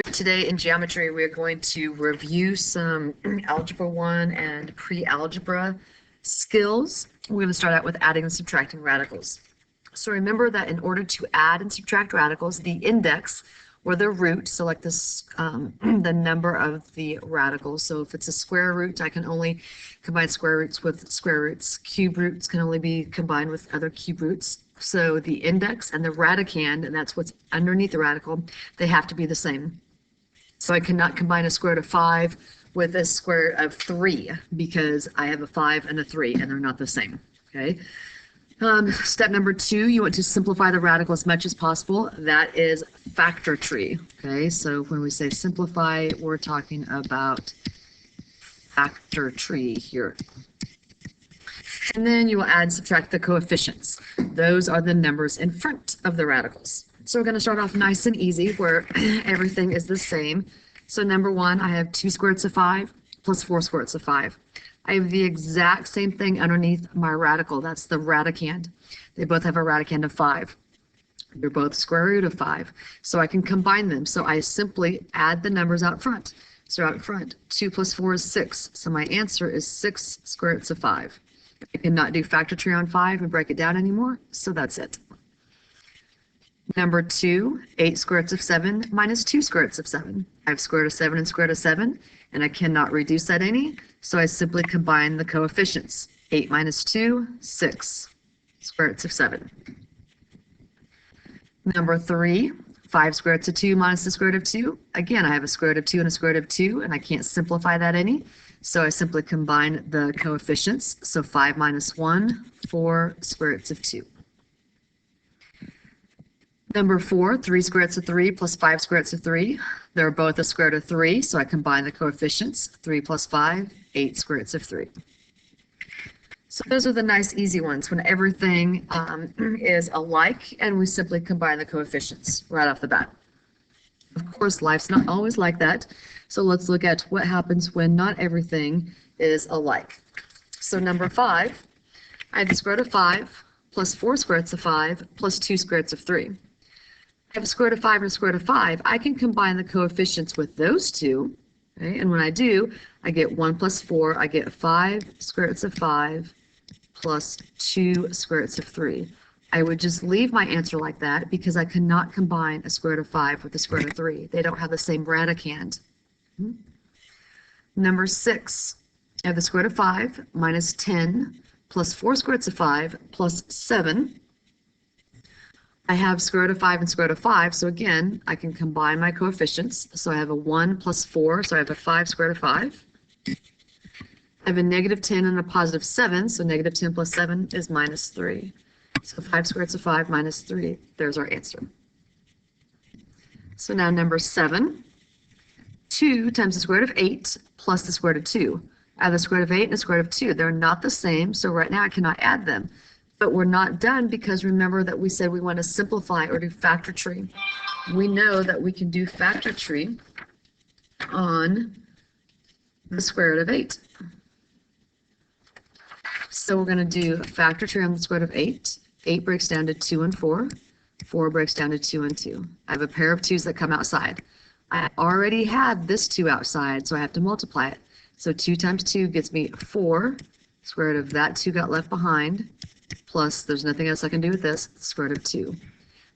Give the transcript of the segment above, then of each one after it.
Today in geometry, we're going to review some Algebra 1 and pre-algebra skills. We're going to start out with adding and subtracting radicals. So remember that in order to add and subtract radicals, the index or the root, so like this, the number of the radicals. So if it's a square root, I can only combine square roots with square roots. Cube roots can only be combined with other cube roots. So the index and the radicand, and that's what's underneath the radical, they have to be the same. So I cannot combine a square root of 5 with a square root of 3 because I have a 5 and a 3 and they're not the same. Okay. Step number 2, you want to simplify the radical as much as possible. That is factor tree. Okay, so when we say simplify, we're talking about factor tree here. And then you will add and subtract the coefficients. Those are the numbers in front of the radicals. So we're going to start off nice and easy where everything is the same. So number 1, I have 2 square roots of 5 plus 4 square roots of 5. I have the exact same thing underneath my radical. That's the radicand. They both have a radicand of 5. They're both square root of 5. So I can combine them. So I simply add the numbers out front. So out front, 2 plus 4 is 6. So my answer is 6 square roots of 5. I cannot do factor tree on 5 and break it down anymore. So that's it. Number 2, 8 square roots of 7 minus 2 square roots of 7. I have square root of 7 and square root of 7, and I cannot reduce that any, so I simply combine the coefficients. 8 minus 2, 6 square roots of 7. Number 3, 5 square roots of 2 minus the square root of 2. Again, I have a square root of 2 and a square root of 2, and I can't simplify that any, so I simply combine the coefficients. So 5 minus 1, 4 square roots of 2. Number 4, 3 square roots of 3 plus 5 square roots of 3. They're both a square root of 3, so I combine the coefficients. 3 plus 5, 8 square roots of 3. So those are the nice easy ones when everything is alike and we simply combine the coefficients right off the bat. Of course, life's not always like that, so let's look at what happens when not everything is alike. So number 5, I have the square root of 5 plus 4 square roots of 5 plus 2 square roots of 3. I have a square root of 5 and a square root of 5. I can combine the coefficients with those two, okay? And when I do, I get 1 plus 4. I get 5 square roots of 5 plus 2 square roots of 3. I would just leave my answer like that because I cannot combine a square root of 5 with a square root of 3. They don't have the same radicand. Number 6, I have the square root of 5 minus 10 plus 4 square roots of 5 plus 7. I have square root of 5 and square root of 5, so again, I can combine my coefficients. So I have a 1 plus 4, so I have a 5 square root of 5. I have a negative 10 and a positive 7, so negative 10 plus 7 is minus 3. So 5 square roots of 5 minus 3, there's our answer. So now number 7, 2 times the square root of 8 plus the square root of 2. I have the square root of 8 and the square root of 2. They're not the same, so right now I cannot add them. But we're not done because remember that we said we want to simplify or do factor tree. We know that we can do factor tree on the square root of 8. So we're going to do factor tree on the square root of 8. 8 breaks down to 2 and 4. 4 breaks down to 2 and 2. I have a pair of 2's that come outside. I already had this 2 outside, so I have to multiply it. So 2 times 2 gets me 4. Square root of that 2 got left behind. Plus, there's nothing else I can do with this, square root of 2.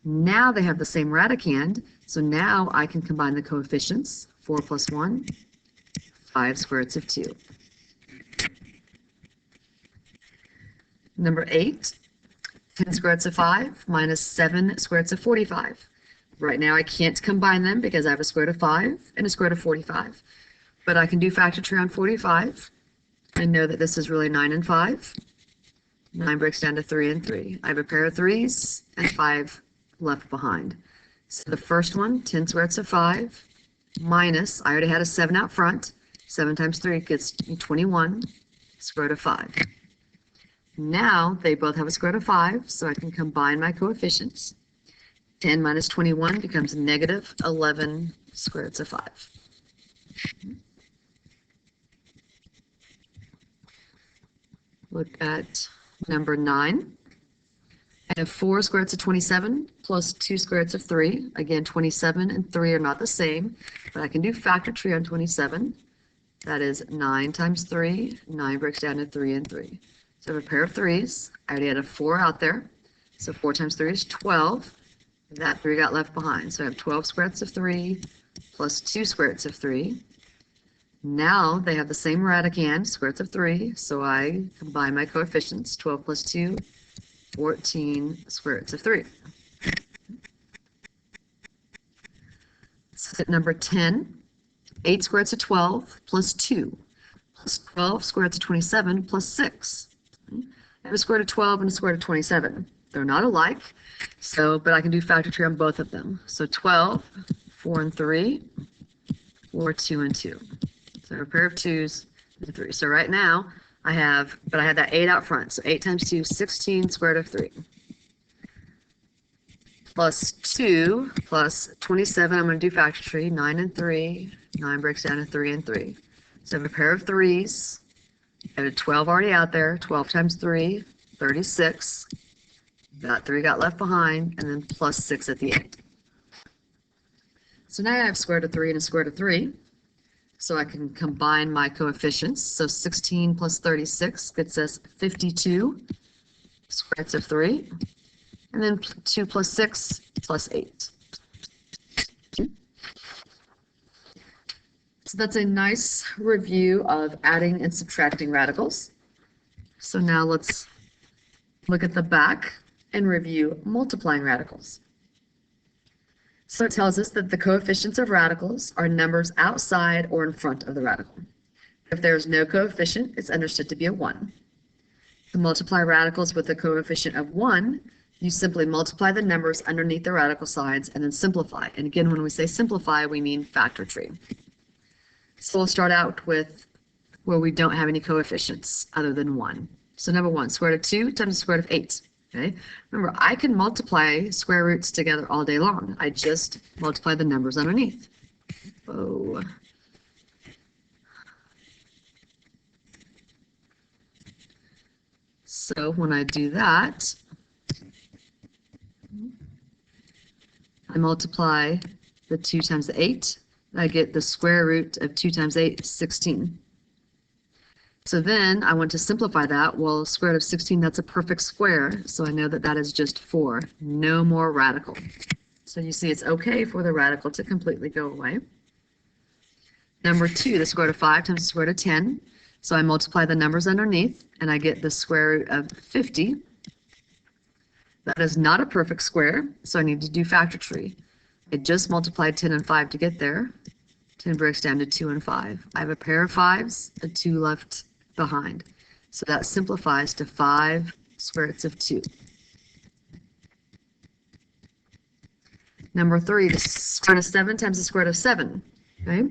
Now they have the same radicand, so now I can combine the coefficients. 4 plus 1, 5 square roots of 2. Number 8, 10 square roots of 5 minus 7 square roots of 45. Right now I can't combine them because I have a square root of 5 and a square root of 45. But I can do factor tree on 45 and know that this is really 9 and 5. 9 breaks down to 3 and 3. I have a pair of 3's and 5 left behind. So the first one, 10 square roots of 5, minus, I already had a 7 out front. 7 times 3 gets 21, square root of 5. Now they both have a square root of 5, so I can combine my coefficients. 10 minus 21 becomes negative 11 square roots of 5. Look at number 9. I have 4 square roots of 27 plus 2 square roots of 3. Again, 27 and 3 are not the same, but I can do factor tree on 27. That is 9 times 3. 9 breaks down to 3 and 3. So I have a pair of 3s. I already had a 4 out there. So 4 times 3 is 12. That 3 got left behind. So I have 12 square roots of 3 plus 2 square roots of 3. Now they have the same radicand, square roots of 3. So I combine my coefficients. 12 plus 2, 14 square roots of 3. So at number 10, 8 square roots of 12 plus 2 plus 12 square roots of 27 plus 6. I have a square root of 12 and a square root of 27. They're not alike, but I can do factor tree on both of them. So 12, 4 and 3, 4, 2 and 2. So a pair of 2s and 3. So right now I had that 8 out front. So 8 times 2, 16 square root of 3. Plus 2 plus 27, I'm going to do factor tree, 9 and 3. 9 breaks down to 3 and 3. So I have a pair of 3s. I have a 12 already out there. 12 times 3, 36. That 3 got left behind, and then plus 6 at the end. So now I have square root of 3 and a square root of 3. So I can combine my coefficients. So 16 plus 36 gets us 52 square roots of 3. And then 2 plus 6 plus 8. So that's a nice review of adding and subtracting radicals. So now let's look at the back and review multiplying radicals. So it tells us that the coefficients of radicals are numbers outside or in front of the radical. If there is no coefficient, it's understood to be a 1. To multiply radicals with a coefficient of 1, you simply multiply the numbers underneath the radical sides and then simplify. And again, when we say simplify, we mean factor tree. So we'll start out with where we don't have any coefficients other than 1. So number 1, square root of 2 times the square root of 8. Okay? Remember, I can multiply square roots together all day long. I just multiply the numbers underneath. Oh. So when I do that, I multiply the 2 times the 8. I get the square root of 2 times 8 is 16. So then I want to simplify that. Well, square root of 16, that's a perfect square. So I know that that is just 4. No more radical. So you see it's okay for the radical to completely go away. Number 2, the square root of 5 times the square root of 10. So I multiply the numbers underneath and I get the square root of 50. That is not a perfect square, so I need to do factor tree. I just multiplied 10 and 5 to get there. 10 breaks down to 2 and 5. I have a pair of 5s, a 2 left behind. So that simplifies to 5 square roots of 2. Number 3, the square root of 7 times the square root of 7. Okay?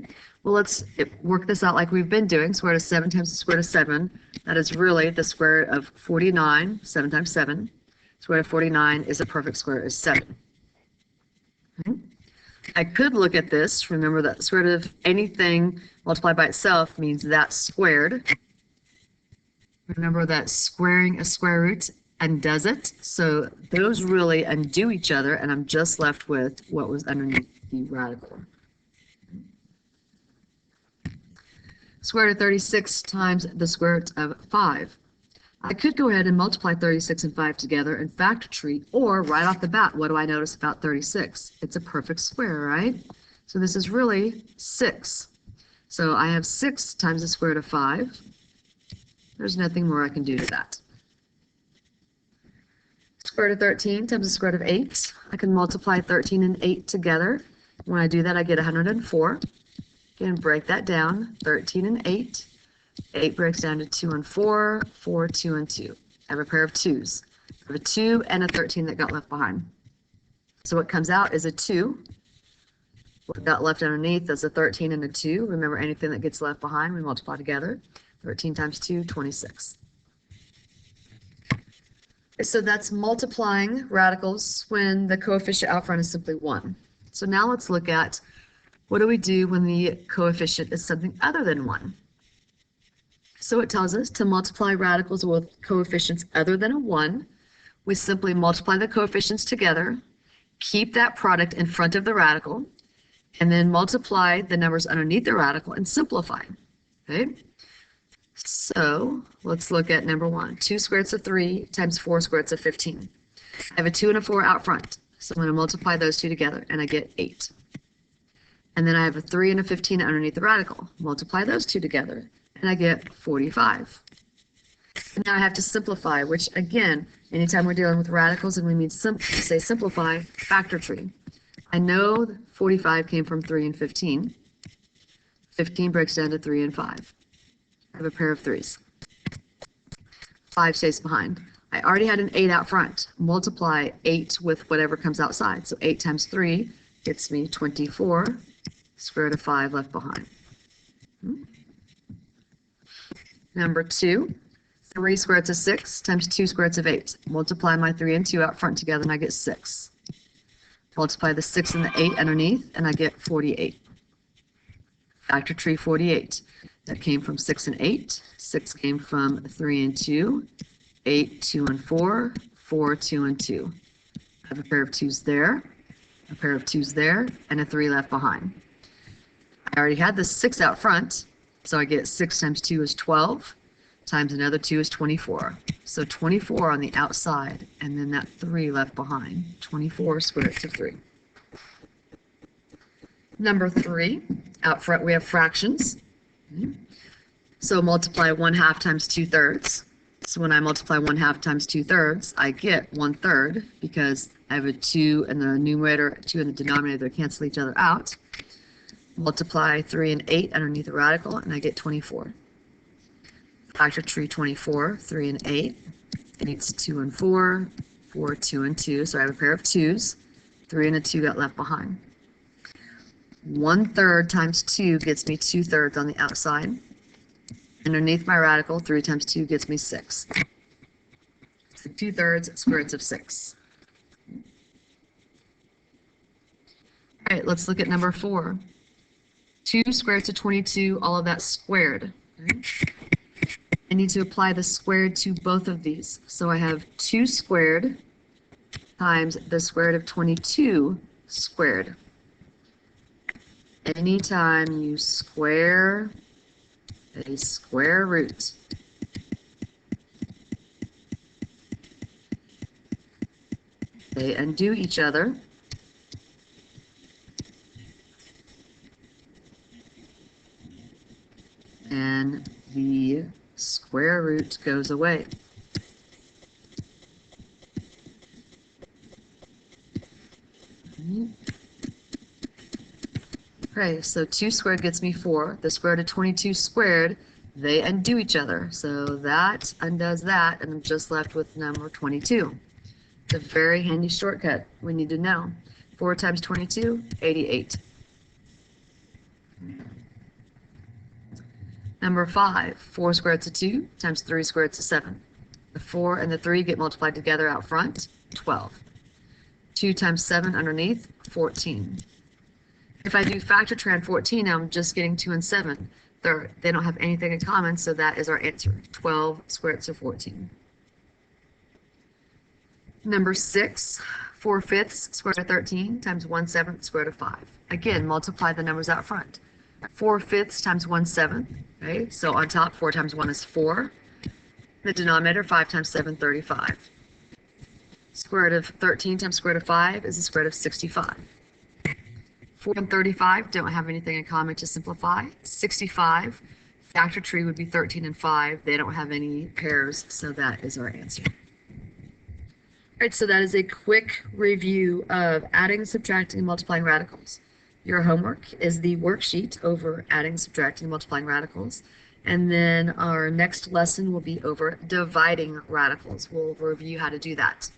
Well, let's work this out like we've been doing. Square root of 7 times the square root of 7. That is really the square root of 49. 7 times 7. Square root of 49 is a perfect square, is 7. Okay. I could look at this. Remember that square root of anything multiplied by itself means that squared. Remember that squaring a square root undoes it. So those really undo each other, and I'm just left with what was underneath the radical. Square root of 36 times the square root of 5. I could go ahead and multiply 36 and 5 together and factor tree, or right off the bat, what do I notice about 36? It's a perfect square, right? So this is really 6. So I have 6 times the square root of 5. There's nothing more I can do to that. Square root of 13 times the square root of 8. I can multiply 13 and 8 together. When I do that, I get 104. Again, break that down, 13 and 8. 8 breaks down to 2 and 4, 4, 2 and 2. I have a pair of 2s. I have a 2 and a 13 that got left behind. So what comes out is a 2. What got left underneath is a 13 and a 2. Remember, anything that gets left behind, we multiply together. 13 times 2, 26. So that's multiplying radicals when the coefficient out front is simply 1. So now let's look at what do we do when the coefficient is something other than 1. So it tells us to multiply radicals with coefficients other than a 1. we simply multiply the coefficients together, keep that product in front of the radical, and then multiply the numbers underneath the radical and simplify. Okay? So let's look at number 1. 2 square roots of 3 times 4 square roots of 15. I have a 2 and a 4 out front, so I'm going to multiply those two together, and I get 8. And then I have a 3 and a 15 underneath the radical. Multiply those two together, and I get 45. And now I have to simplify, which again, anytime we're dealing with radicals and we mean say simplify, factor tree. I know 45 came from 3 and 15. 15 breaks down to 3 and 5. I have a pair of 3s. 5 stays behind. I already had an 8 out front. Multiply 8 with whatever comes outside. So 8 times 3 gets me 24. Square root of 5 left behind. Number 2, 3 square roots of 6 times 2 square roots of 8. Multiply my 3 and 2 out front together and I get 6. Multiply the 6 and the 8 underneath and I get 48. Factor tree 48. That came from 6 and 8. 6 came from 3 and 2. 8, 2 and 4. 4, 2 and 2. I have a pair of 2s there, a pair of 2s there, and a 3 left behind. I already had the 6 out front, so I get 6 times 2 is 12, times another 2 is 24. So 24 on the outside, and then that 3 left behind. 24 square roots of 3. Number 3, out front we have fractions. So multiply 1/2 times 2/3. So when I multiply 1/2 times 2/3, I get 1/3 because I have a 2 in the numerator, 2 in the denominator, they cancel each other out. Multiply 3 and 8 underneath the radical, and I get 24. Factor tree 24, 3 and 8. 8's 2 and 4, 4, 2 and 2. So I have a pair of 2s. 3 and a 2 got left behind. 1/3 times 2 gets me 2/3 on the outside. Underneath my radical, 3 times 2 gets me 6. So 2/3 square roots of 6. All right, let's look at number 4. 2 square roots of 22, all of that squared. Right? I need to apply the squared to both of these. So I have 2 squared times the square root of 22 squared. Anytime you square a square root, they undo each other. And the square root goes away. Okay, so 2 squared gets me 4. The square root of 22 squared, they undo each other. So that undoes that, and I'm just left with number 22. It's a very handy shortcut we need to know. 4 times 22, 88. Number 5, 4 square roots of 2 times 3 square roots of 7. The 4 and the 3 get multiplied together out front, 12. 2 times 7 underneath, 14. If I do factor tree on 14, now I'm just getting 2 and 7. They don't have anything in common, so that is our answer, 12 square roots of 14. Number 6, 4/5 square root of 13 times 1/7 square root of 5. Again, multiply the numbers out front. 4/5 times 1/7. Okay, so on top, 4 times 1 is 4. The denominator, 5 times 7, 35. Square root of 13 times square root of 5 is the square root of 65. 4 and 35 don't have anything in common to simplify. 65, factor tree would be 13 and 5. They don't have any pairs, so that is our answer. All right, so that is a quick review of adding, subtracting, and multiplying radicals. Your homework is the worksheet over adding, subtracting, and multiplying radicals. And then our next lesson will be over dividing radicals. We'll review how to do that.